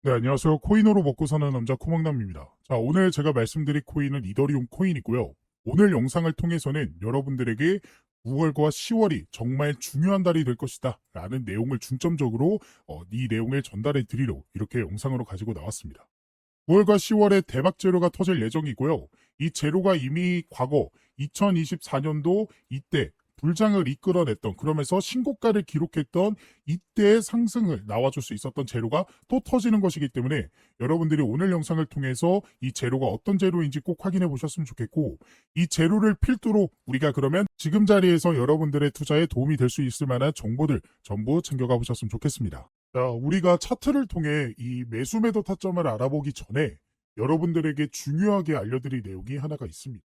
네, 안녕하세요. 코인으로 먹고 사는 남자 코막남입니다. 자, 오늘 제가 말씀드릴 코인은 이더리움 코인이고요. 오늘 영상을 통해서는 여러분들에게 9월과 10월이 정말 중요한 달이 될 것이다 라는 내용을 중점적으로 이 내용을 전달해 드리려 이렇게 영상으로 가지고 나왔습니다. 9월과 10월에 대박 재료가 터질 예정이고요. 이 재료가 이미 과거 2024년도 이때 불장을 이끌어냈던, 그러면서 신고가를 기록했던 이때의 상승을 나와줄 수 있었던 재료가 또 터지는 것이기 때문에 여러분들이 오늘 영상을 통해서 이 재료가 어떤 재료인지 꼭 확인해 보셨으면 좋겠고, 이 재료를 필두로 우리가 그러면 지금 자리에서 여러분들의 투자에 도움이 될 수 있을 만한 정보들 전부 챙겨가 보셨으면 좋겠습니다. 자, 우리가 차트를 통해 이 매수 매도 타점을 알아보기 전에 여러분들에게 중요하게 알려드릴 내용이 하나가 있습니다.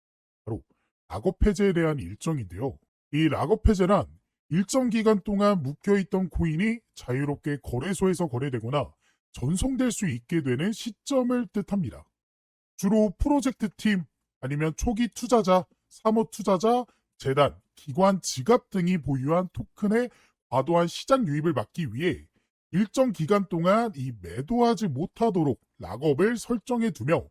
바로 락업 해제에 대한 일정인데요. 이 락업 해제란 일정 기간 동안 묶여있던 코인이 자유롭게 거래소에서 거래되거나 전송될 수 있게 되는 시점을 뜻합니다. 주로 프로젝트 팀, 아니면 초기 투자자, 사모 투자자, 재단, 기관, 지갑 등이 보유한 토큰의 과도한 시장 유입을 막기 위해 일정 기간 동안 이 매도하지 못하도록 락업을 설정해 두며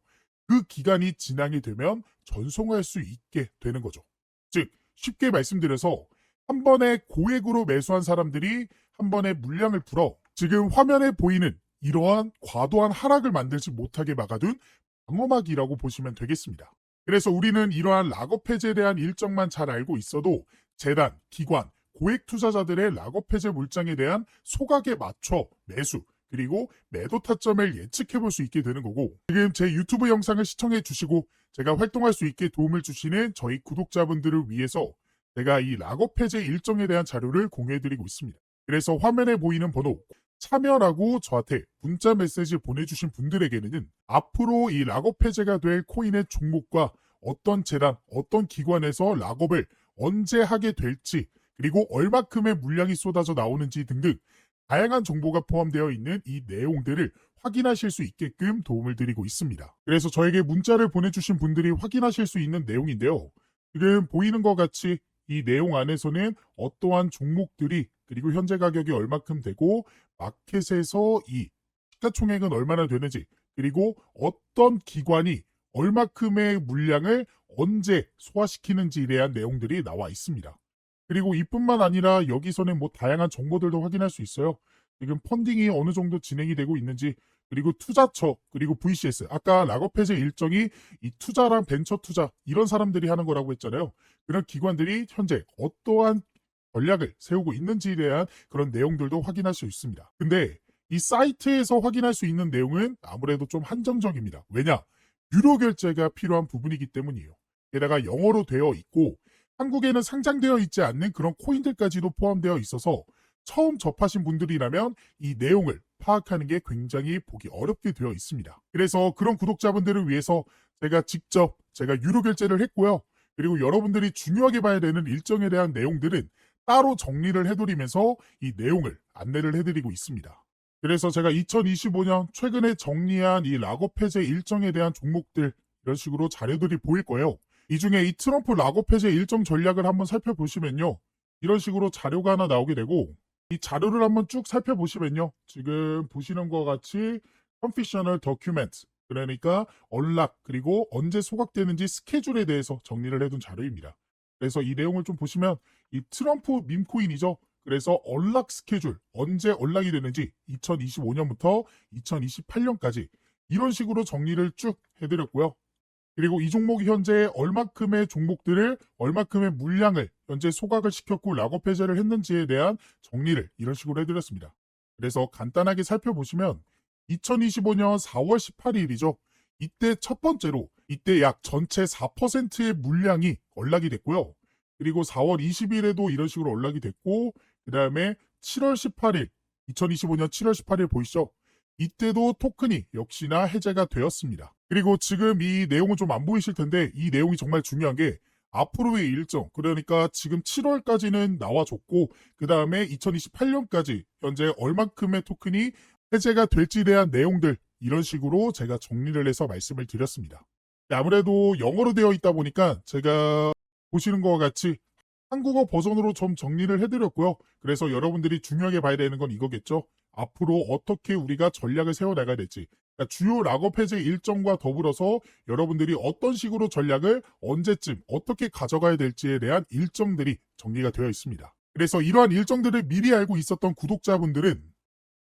그 기간이 지나게 되면 전송할 수 있게 되는 거죠. 즉, 쉽게 말씀드려서 한 번에 고액으로 매수한 사람들이 한 번에 물량을 풀어 지금 화면에 보이는 이러한 과도한 하락을 만들지 못하게 막아둔 방어막이라고 보시면 되겠습니다. 그래서 우리는 이러한 락업 해제에 대한 일정만 잘 알고 있어도 재단, 기관, 고액 투자자들의 락업 해제 물량에 대한 소각에 맞춰 매수, 그리고 매도 타점을 예측해 볼 수 있게 되는 거고, 지금 제 유튜브 영상을 시청해 주시고 제가 활동할 수 있게 도움을 주시는 저희 구독자분들을 위해서 제가 이 락업 해제 일정에 대한 자료를 공유해 드리고 있습니다. 그래서 화면에 보이는 번호 참여라고 저한테 문자 메시지 보내주신 분들에게는 앞으로 이 락업 해제가 될 코인의 종목과 어떤 재단, 어떤 기관에서 락업을 언제 하게 될지, 그리고 얼마큼의 물량이 쏟아져 나오는지 등등 다양한 정보가 포함되어 있는 이 내용들을 확인하실 수 있게끔 도움을 드리고 있습니다. 그래서 저에게 문자를 보내주신 분들이 확인하실 수 있는 내용인데요. 지금 보이는 것 같이 이 내용 안에서는 어떠한 종목들이, 그리고 현재 가격이 얼마큼 되고 마켓에서 이 시가총액은 얼마나 되는지, 그리고 어떤 기관이 얼마큼의 물량을 언제 소화시키는지에 대한 내용들이 나와 있습니다. 그리고 이뿐만 아니라 여기서는 뭐 다양한 정보들도 확인할 수 있어요. 지금 펀딩이 어느 정도 진행이 되고 있는지, 그리고 투자처, 그리고 VCS, 아까 락업 해제 일정이 이 투자랑 벤처 투자 이런 사람들이 하는 거라고 했잖아요. 그런 기관들이 현재 어떠한 전략을 세우고 있는지에 대한 그런 내용들도 확인할 수 있습니다. 근데 이 사이트에서 확인할 수 있는 내용은 아무래도 좀 한정적입니다. 왜냐? 유료 결제가 필요한 부분이기 때문이에요. 게다가 영어로 되어 있고 한국에는 상장되어 있지 않는 그런 코인들까지도 포함되어 있어서 처음 접하신 분들이라면 이 내용을 파악하는 게 굉장히 보기 어렵게 되어 있습니다. 그래서 그런 구독자분들을 위해서 제가 유료 결제를 했고요. 그리고 여러분들이 중요하게 봐야 되는 일정에 대한 내용들은 따로 정리를 해드리면서 이 내용을 안내를 해드리고 있습니다. 그래서 제가 2025년 최근에 정리한 이 락업 해제 일정에 대한 종목들, 이런 식으로 자료들이 보일 거예요. 이 중에 이 트럼프 락업 해제 일정 전략을 한번 살펴보시면요. 이런 식으로 자료가 하나 나오게 되고, 이 자료를 한번 쭉 살펴보시면요. 지금 보시는 것 같이 Confidential Document, 그러니까 언락, 그리고 언제 소각되는지 스케줄에 대해서 정리를 해둔 자료입니다. 그래서 이 내용을 좀 보시면 이 트럼프 밈코인이죠. 그래서 언락 스케줄, 언제 언락이 되는지 2025년부터 2028년까지 이런 식으로 정리를 쭉 해드렸고요. 그리고 이 종목이 현재 얼마큼의 종목들을, 얼마큼의 물량을 현재 소각을 시켰고 락업 해제를 했는지에 대한 정리를 이런 식으로 해드렸습니다. 그래서 간단하게 살펴보시면 2025년 4월 18일이죠. 이때 첫 번째로 이때 약 전체 4%의 물량이 언락이 됐고요. 그리고 4월 20일에도 이런 식으로 언락이 됐고, 그 다음에 7월 18일, 2025년 7월 18일 보이시죠? 이때도 토큰이 역시나 해제가 되었습니다. 그리고 지금 이 내용은 좀 안 보이실 텐데 이 내용이 정말 중요한 게 앞으로의 일정, 그러니까 지금 7월까지는 나와줬고 그 다음에 2028년까지 현재 얼만큼의 토큰이 해제가 될지에 대한 내용들, 이런 식으로 제가 정리를 해서 말씀을 드렸습니다. 아무래도 영어로 되어 있다 보니까 제가 보시는 것과 같이 한국어 버전으로 좀 정리를 해드렸고요. 그래서 여러분들이 중요하게 봐야 되는 건 이거겠죠. 앞으로 어떻게 우리가 전략을 세워나가야 될지, 그러니까 주요 락업 해제 일정과 더불어서 여러분들이 어떤 식으로 전략을 언제쯤 어떻게 가져가야 될지에 대한 일정들이 정리가 되어 있습니다. 그래서 이러한 일정들을 미리 알고 있었던 구독자분들은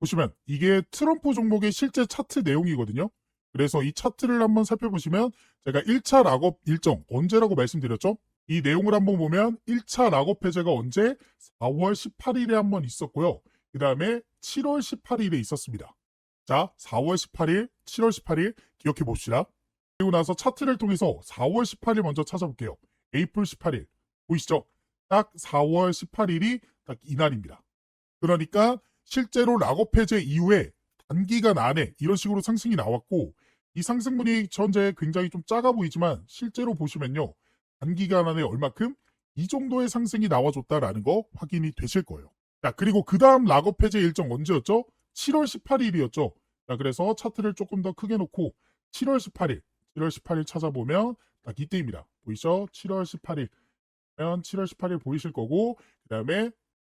보시면 이게 트럼프 종목의 실제 차트 내용이거든요. 그래서 이 차트를 한번 살펴보시면 제가 1차 락업 일정 언제라고 말씀드렸죠? 이 내용을 한번 보면 1차 락업 해제가 언제? 4월 18일에 한번 있었고요. 그 다음에 7월 18일에 있었습니다. 자, 4월 18일, 7월 18일 기억해 봅시다. 그리고 나서 차트를 통해서 4월 18일 먼저 찾아볼게요. 에이플 18일 보이시죠? 딱 4월 18일이 딱 이날입니다. 그러니까 실제로 락업 해제 이후에 단기간 안에 이런 식으로 상승이 나왔고, 이 상승분이 현재 굉장히 좀 작아 보이지만 실제로 보시면요, 단기간 안에 얼마큼 이 정도의 상승이 나와줬다라는 거 확인이 되실 거예요. 자, 그리고 그 다음 락업 해제 일정 언제였죠? 7월 18일이었죠. 자, 그래서 차트를 조금 더 크게 놓고 7월 18일, 7월 18일 찾아보면 딱 이때입니다. 보이죠? 7월 18일. 7월 18일 보이실 거고, 그 다음에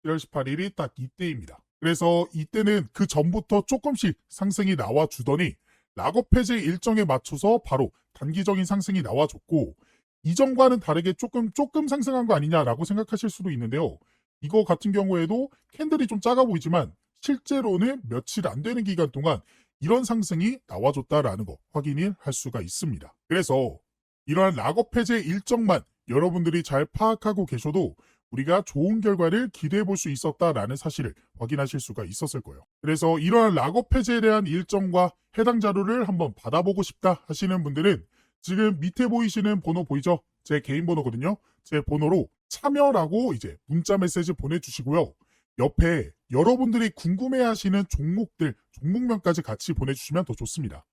7월 18일이 딱 이때입니다. 그래서 이때는 그 전부터 조금씩 상승이 나와주더니 락업 해제 일정에 맞춰서 바로 단기적인 상승이 나와줬고, 이전과는 다르게 조금 상승한 거 아니냐라고 생각하실 수도 있는데요. 이거 같은 경우에도 캔들이 좀 작아 보이지만 실제로는 며칠 안 되는 기간 동안 이런 상승이 나와줬다라는 거 확인을 할 수가 있습니다. 그래서 이러한 락업 해제 일정만 여러분들이 잘 파악하고 계셔도 우리가 좋은 결과를 기대해 볼 수 있었다라는 사실을 확인하실 수가 있었을 거예요. 그래서 이러한 락업 해제에 대한 일정과 해당 자료를 한번 받아보고 싶다 하시는 분들은 지금 밑에 보이시는 번호 보이죠? 제 개인 번호거든요. 제 번호로 참여라고 이제 문자 메시지 보내주시고요. 옆에 여러분들이 궁금해하시는 종목들, 종목명까지 같이 보내주시면 더 좋습니다.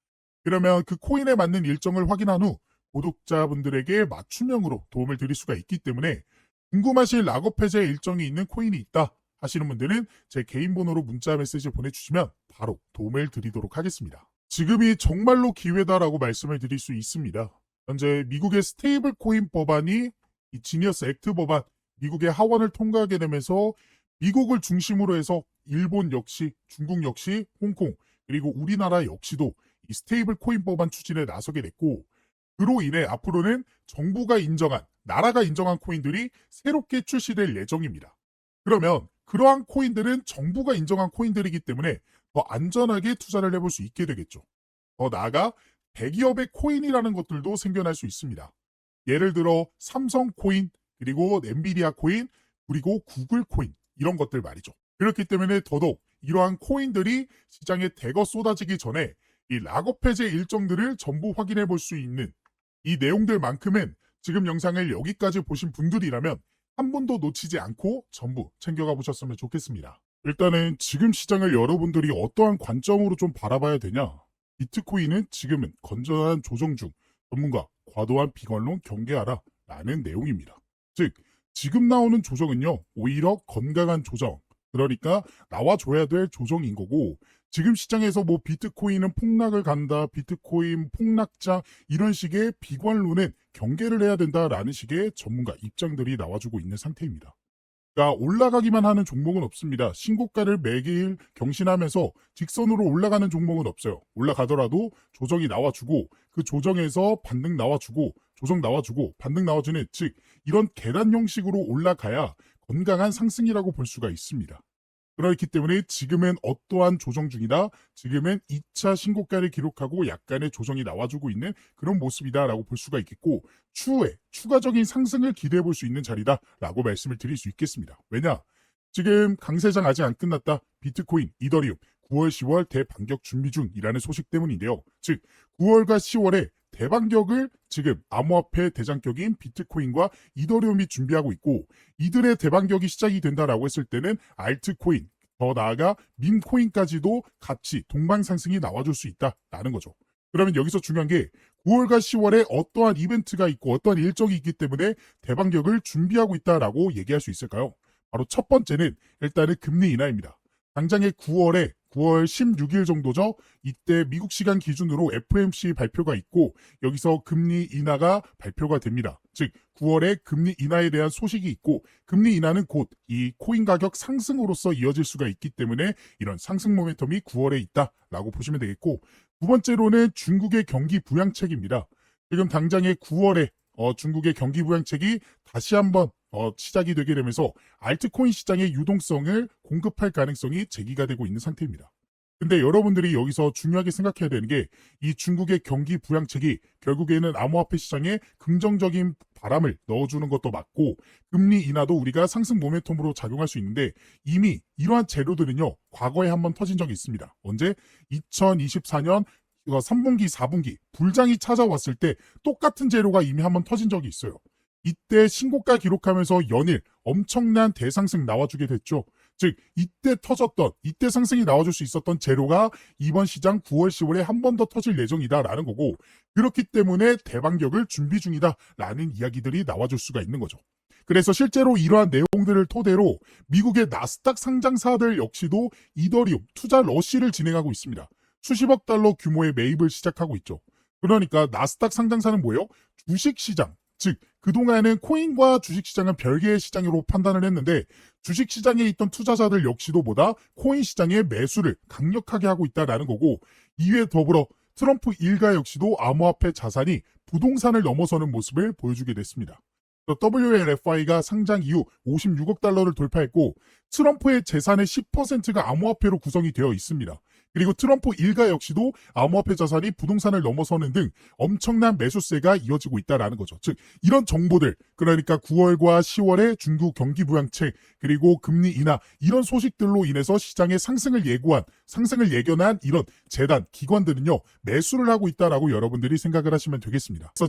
그러면 그 코인에 맞는 일정을 확인한 후 구독자분들에게 맞춤형으로 도움을 드릴 수가 있기 때문에 궁금하신 락업 해제 일정이 있는 코인이 있다 하시는 분들은 제 개인 번호로 문자 메시지 보내주시면 바로 도움을 드리도록 하겠습니다. 지금이 정말로 기회다라고 말씀을 드릴 수 있습니다. 현재 미국의 스테이블 코인 법안이 이 지니어스 액트 법안, 미국의 하원을 통과하게 되면서 미국을 중심으로 해서 일본 역시, 중국 역시, 홍콩, 그리고 우리나라 역시도 이 스테이블 코인 법안 추진에 나서게 됐고, 그로 인해 앞으로는 정부가 인정한, 나라가 인정한 코인들이 새롭게 출시될 예정입니다. 그러면 그러한 코인들은 정부가 인정한 코인들이기 때문에 더 안전하게 투자를 해볼 수 있게 되겠죠. 더 나아가 대기업의 코인이라는 것들도 생겨날 수 있습니다. 예를 들어 삼성 코인, 그리고 엔비디아 코인, 그리고 구글 코인 이런 것들 말이죠. 그렇기 때문에 더더욱 이러한 코인들이 시장에 대거 쏟아지기 전에 이 락업 해제 일정들을 전부 확인해 볼 수 있는 이 내용들만큼은 지금 영상을 여기까지 보신 분들이라면 한 번도 놓치지 않고 전부 챙겨가 보셨으면 좋겠습니다. 일단은 지금 시장을 여러분들이 어떠한 관점으로 좀 바라봐야 되냐? 비트코인은 지금은 건전한 조정 중, 전문가 과도한 비관론 경계하라 라는 내용입니다. 즉 지금 나오는 조정은요 오히려 건강한 조정, 그러니까 나와줘야 될 조정인 거고, 지금 시장에서 뭐 비트코인은 폭락을 간다, 비트코인 폭락자 이런 식의 비관론은 경계를 해야 된다라는 식의 전문가 입장들이 나와주고 있는 상태입니다. 그러니까 올라가기만 하는 종목은 없습니다. 신고가를 매일 경신하면서 직선으로 올라가는 종목은 없어요. 올라가더라도 조정이 나와주고, 그 조정에서 반등 나와주고, 조정 나와주고, 반등 나와주는, 즉 이런 계단 형식으로 올라가야 건강한 상승이라고 볼 수가 있습니다. 그렇기 때문에 지금은 어떠한 조정 중이다, 지금은 2차 신고가를 기록하고 약간의 조정이 나와주고 있는 그런 모습이다라고 볼 수가 있겠고, 추후에 추가적인 상승을 기대해 볼 수 있는 자리다라고 말씀을 드릴 수 있겠습니다. 왜냐? 지금 강세장 아직 안 끝났다. 비트코인, 이더리움 9월, 10월 대반격 준비 중이라는 소식 때문인데요. 즉 9월과 10월에 대반격을 지금 암호화폐 대장격인 비트코인과 이더리움이 준비하고 있고, 이들의 대반격이 시작이 된다라고 했을 때는 알트코인, 더 나아가 밈코인까지도 같이 동반 상승이 나와줄 수 있다라는 거죠. 그러면 여기서 중요한 게 9월과 10월에 어떠한 이벤트가 있고 어떠한 일정이 있기 때문에 대반격을 준비하고 있다라고 얘기할 수 있을까요? 바로 첫 번째는 일단은 금리 인하입니다. 당장의 9월 16일 정도죠. 이때 미국 시간 기준으로 FOMC 발표가 있고 여기서 금리 인하가 발표가 됩니다. 즉 9월에 금리 인하에 대한 소식이 있고 금리 인하는 곧 이 코인 가격 상승으로서 이어질 수가 있기 때문에 이런 상승 모멘텀이 9월에 있다라고 보시면 되겠고 두 번째로는 중국의 경기 부양책입니다. 지금 당장의 9월에 중국의 경기 부양책이 다시 한번 시작이 되게 되면서 알트코인 시장의 유동성을 공급할 가능성이 제기가 되고 있는 상태입니다. 근데 여러분들이 여기서 중요하게 생각해야 되는 게 이 중국의 경기 부양책이 결국에는 암호화폐 시장에 긍정적인 바람을 넣어주는 것도 맞고 금리 인하도 우리가 상승 모멘텀으로 작용할 수 있는데 이미 이러한 재료들은요 과거에 한번 터진 적이 있습니다. 언제? 2024년 3분기, 4분기 불장이 찾아왔을 때 똑같은 재료가 이미 한번 터진 적이 있어요. 이때 신고가 기록하면서 연일 엄청난 대상승 나와주게 됐죠. 즉 이때 터졌던 이때 상승이 나와줄 수 있었던 재료가 이번 시장 9월 10월에 한 번 더 터질 예정이다라는 거고 그렇기 때문에 대반격을 준비 중이다라는 이야기들이 나와줄 수가 있는 거죠. 그래서 실제로 이러한 내용들을 토대로 미국의 나스닥 상장사들 역시도 이더리움 투자 러시를 진행하고 있습니다. 수십억 달러 규모의 매입을 시작하고 있죠. 그러니까 나스닥 상장사는 뭐예요? 주식시장, 즉 그동안은 코인과 주식시장은 별개의 시장으로 판단을 했는데 주식시장에 있던 투자자들 역시도 보다 코인 시장의 매수를 강력하게 하고 있다는 거고 이에 더불어 트럼프 일가 역시도 암호화폐 자산이 부동산을 넘어서는 모습을 보여주게 됐습니다. WLFI가 상장 이후 56억 달러를 돌파했고 트럼프의 재산의 10%가 암호화폐로 구성이 되어 있습니다. 그리고 트럼프 일가 역시도 암호화폐 자산이 부동산을 넘어서는 등 엄청난 매수세가 이어지고 있다는 거죠. 즉 이런 정보들 그러니까 9월과 10월에 중국 경기 부양책 그리고 금리 인하 이런 소식들로 인해서 시장의 상승을 예견한 이런 재단 기관들은요 매수를 하고 있다라고 여러분들이 생각을 하시면 되겠습니다. 그래서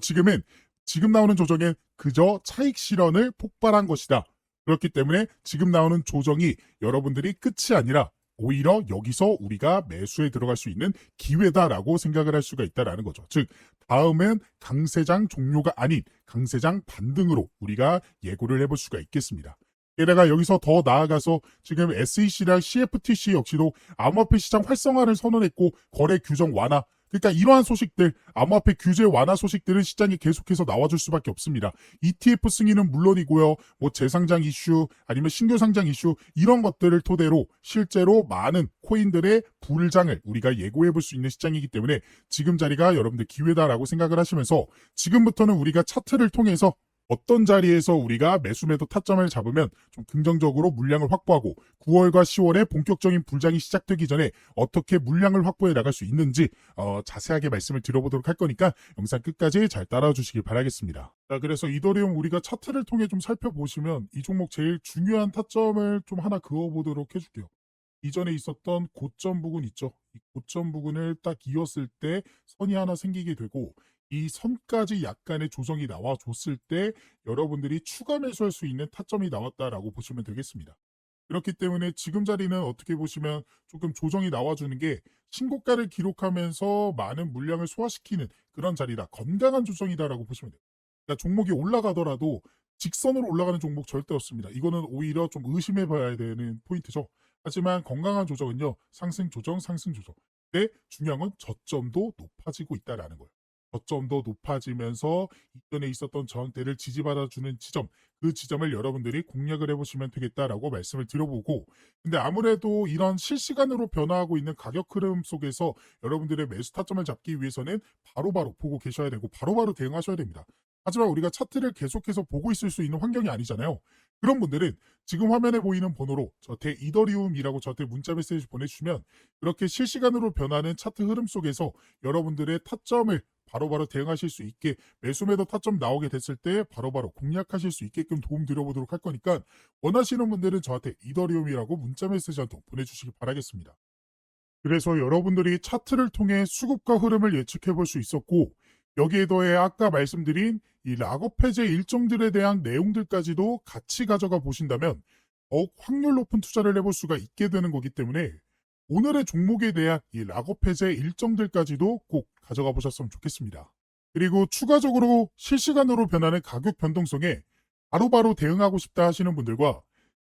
지금 나오는 조정엔 그저 차익 실현을 폭발한 것이다. 그렇기 때문에 지금 나오는 조정이 여러분들이 끝이 아니라 오히려 여기서 우리가 매수에 들어갈 수 있는 기회다라고 생각을 할 수가 있다라는 거죠. 즉 다음은 강세장 종료가 아닌 강세장 반등으로 우리가 예고를 해볼 수가 있겠습니다. 게다가 여기서 더 나아가서 지금 SEC랑 CFTC 역시도 암호화폐 시장 활성화를 선언했고 거래 규정 완화 그러니까 이러한 소식들, 암호화폐 규제 완화 소식들은 시장에 계속해서 나와줄 수밖에 없습니다. ETF 승인은 물론이고요. 뭐 재상장 이슈 아니면 신규 상장 이슈 이런 것들을 토대로 실제로 많은 코인들의 불장을 우리가 예고해 볼 수 있는 시장이기 때문에 지금 자리가 여러분들 기회다라고 생각을 하시면서 지금부터는 우리가 차트를 통해서 어떤 자리에서 우리가 매수 매도 타점을 잡으면 좀 긍정적으로 물량을 확보하고 9월과 10월에 본격적인 불장이 시작되기 전에 어떻게 물량을 확보해 나갈 수 있는지 자세하게 말씀을 드려보도록 할 거니까 영상 끝까지 잘 따라와 주시길 바라겠습니다. 자, 그래서 이더리움 우리가 차트를 통해 좀 살펴보시면 이 종목 제일 중요한 타점을 좀 하나 그어보도록 해줄게요. 이전에 있었던 고점 부근 있죠. 이 고점 부근을 딱 이었을 때 선이 하나 생기게 되고 이 선까지 약간의 조정이 나와줬을 때 여러분들이 추가 매수할 수 있는 타점이 나왔다라고 보시면 되겠습니다. 그렇기 때문에 지금 자리는 어떻게 보시면 조금 조정이 나와주는 게 신고가를 기록하면서 많은 물량을 소화시키는 그런 자리다. 건강한 조정이다라고 보시면 돼요. 그러니까 종목이 올라가더라도 직선으로 올라가는 종목 절대 없습니다. 이거는 오히려 좀 의심해 봐야 되는 포인트죠. 하지만 건강한 조정은요. 상승 조정, 상승 조정. 근데 중요한 건 저점도 높아지고 있다라는 거예요. 저점도 높아지면서 이전에 있었던 저항대를 지지받아주는 지점, 그 지점을 여러분들이 공략을 해보시면 되겠다라고 말씀을 드려보고 근데 아무래도 이런 실시간으로 변화하고 있는 가격 흐름 속에서 여러분들의 매수 타점을 잡기 위해서는 바로바로 보고 계셔야 되고 바로바로 대응하셔야 됩니다. 하지만 우리가 차트를 계속해서 보고 있을 수 있는 환경이 아니잖아요. 그런 분들은 지금 화면에 보이는 번호로 저한테 이더리움이라고 저한테 문자 메시지 보내주시면 그렇게 실시간으로 변하는 차트 흐름 속에서 여러분들의 타점을 바로바로 대응하실 수 있게 매수 매도 타점 나오게 됐을 때 바로바로 공략하실 수 있게끔 도움 드려보도록 할 거니까 원하시는 분들은 저한테 이더리움이라고 문자 메시지 한 통 보내주시기 바라겠습니다. 그래서 여러분들이 차트를 통해 수급과 흐름을 예측해 볼 수 있었고 여기에 더해 아까 말씀드린 이 락업 해제 일정들에 대한 내용들까지도 같이 가져가 보신다면 더욱 확률 높은 투자를 해볼 수가 있게 되는 거기 때문에 오늘의 종목에 대한 이 락업 해제 일정들까지도 꼭 가져가 보셨으면 좋겠습니다. 그리고 추가적으로 실시간으로 변하는 가격 변동성에 바로바로 대응하고 싶다 하시는 분들과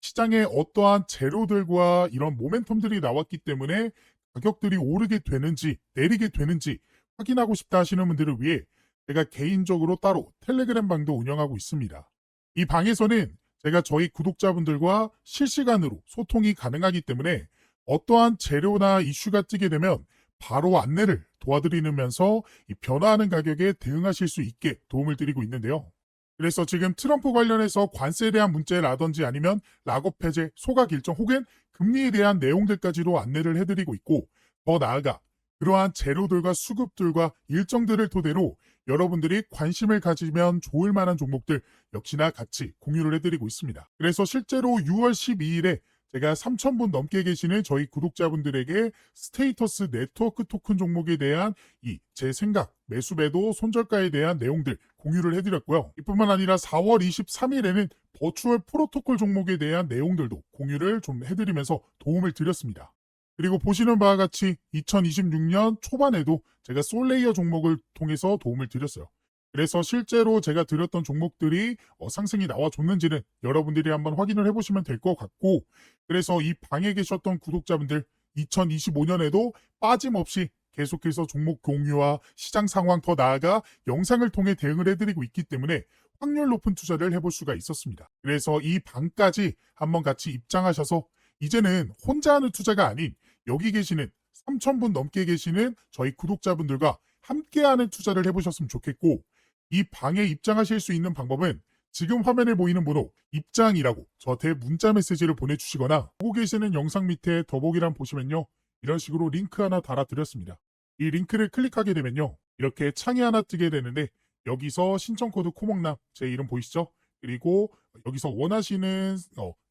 시장에 어떠한 재료들과 이런 모멘텀들이 나왔기 때문에 가격들이 오르게 되는지 내리게 되는지 확인하고 싶다 하시는 분들을 위해 제가 개인적으로 따로 텔레그램 방도 운영하고 있습니다. 이 방에서는 제가 저희 구독자분들과 실시간으로 소통이 가능하기 때문에 어떠한 재료나 이슈가 뜨게 되면 바로 안내를 도와드리면서 이 변화하는 가격에 대응하실 수 있게 도움을 드리고 있는데요. 그래서 지금 트럼프 관련해서 관세에 대한 문제라든지 아니면 락업 해제, 소각 일정 혹은 금리에 대한 내용들까지도 안내를 해드리고 있고, 더 나아가 그러한 재료들과 수급들과 일정들을 토대로 여러분들이 관심을 가지면 좋을 만한 종목들 역시나 같이 공유를 해드리고 있습니다. 그래서 실제로 6월 12일에 제가 3,000분 넘게 계시는 저희 구독자분들에게 스테이터스 네트워크 토큰 종목에 대한 이 제 생각, 매수 매도 손절가에 대한 내용들 공유를 해드렸고요. 이뿐만 아니라 4월 23일에는 버추얼 프로토콜 종목에 대한 내용들도 공유를 좀 해드리면서 도움을 드렸습니다. 그리고 보시는 바와 같이 2026년 초반에도 제가 솔레이어 종목을 통해서 도움을 드렸어요. 그래서 실제로 제가 드렸던 종목들이 상승이 나와줬는지는 여러분들이 한번 확인을 해보시면 될 것 같고, 그래서 이 방에 계셨던 구독자분들 2025년에도 빠짐없이 계속해서 종목 공유와 시장 상황 더 나아가 영상을 통해 대응을 해드리고 있기 때문에 확률 높은 투자를 해볼 수가 있었습니다. 그래서 이 방까지 한번 같이 입장하셔서 이제는 혼자 하는 투자가 아닌 여기 계시는 3,000분 넘게 계시는 저희 구독자분들과 함께하는 투자를 해보셨으면 좋겠고, 이 방에 입장하실 수 있는 방법은 지금 화면에 보이는 번호 입장이라고 저한테 문자 메시지를 보내주시거나 보고 계시는 영상 밑에 더보기란 보시면요, 이런 식으로 링크 하나 달아드렸습니다. 이 링크를 클릭하게 되면요, 이렇게 창이 하나 뜨게 되는데 여기서 신청 코드 코목남 제 이름 보이시죠? 그리고 여기서 원하시는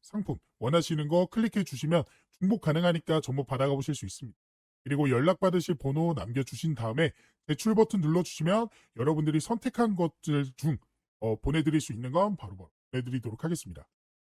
상품 원하시는 거 클릭해 주시면 중복 가능하니까 전부 받아가 보실 수 있습니다. 그리고 연락받으실 번호 남겨주신 다음에 대출 버튼 눌러주시면 여러분들이 선택한 것들 중 보내드릴 수 있는 건 바로 보내드리도록 하겠습니다.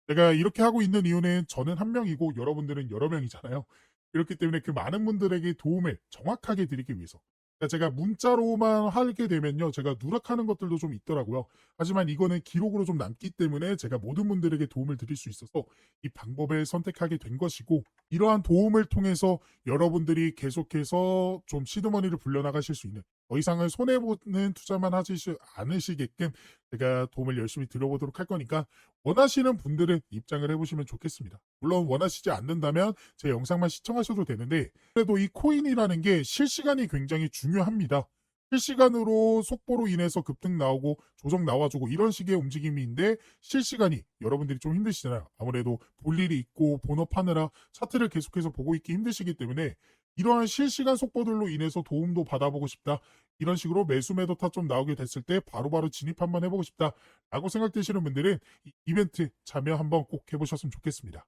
제가 이렇게 하고 있는 이유는 저는 한 명이고 여러분들은 여러 명이잖아요. 그렇기 때문에 그 많은 분들에게 도움을 정확하게 드리기 위해서. 그러니까 제가 문자로만 하게 되면요, 제가 누락하는 것들도 좀 있더라고요. 하지만 이거는 기록으로 좀 남기 때문에 제가 모든 분들에게 도움을 드릴 수 있어서 이 방법을 선택하게 된 것이고, 이러한 도움을 통해서 여러분들이 계속해서 좀 시드머니를 불려나가실 수 있는, 더 이상은 손해보는 투자만 하시지 않으시게끔 제가 도움을 열심히 드려보도록 할 거니까 원하시는 분들은 입장을 해보시면 좋겠습니다. 물론 원하시지 않는다면 제 영상만 시청하셔도 되는데, 그래도 이 코인이라는 게 실시간이 굉장히 중요합니다. 실시간으로 속보로 인해서 급등 나오고 조정 나와주고 이런 식의 움직임인데, 실시간이 여러분들이 좀 힘드시잖아요. 아무래도 볼 일이 있고 본업하느라 차트를 계속해서 보고 있기 힘드시기 때문에 이러한 실시간 속보들로 인해서 도움도 받아보고 싶다, 이런 식으로 매수 매도타 좀 나오게 됐을 때 바로바로 진입 한번 해보고 싶다 라고 생각되시는 분들은 이 이벤트 참여 한번 꼭 해보셨으면 좋겠습니다.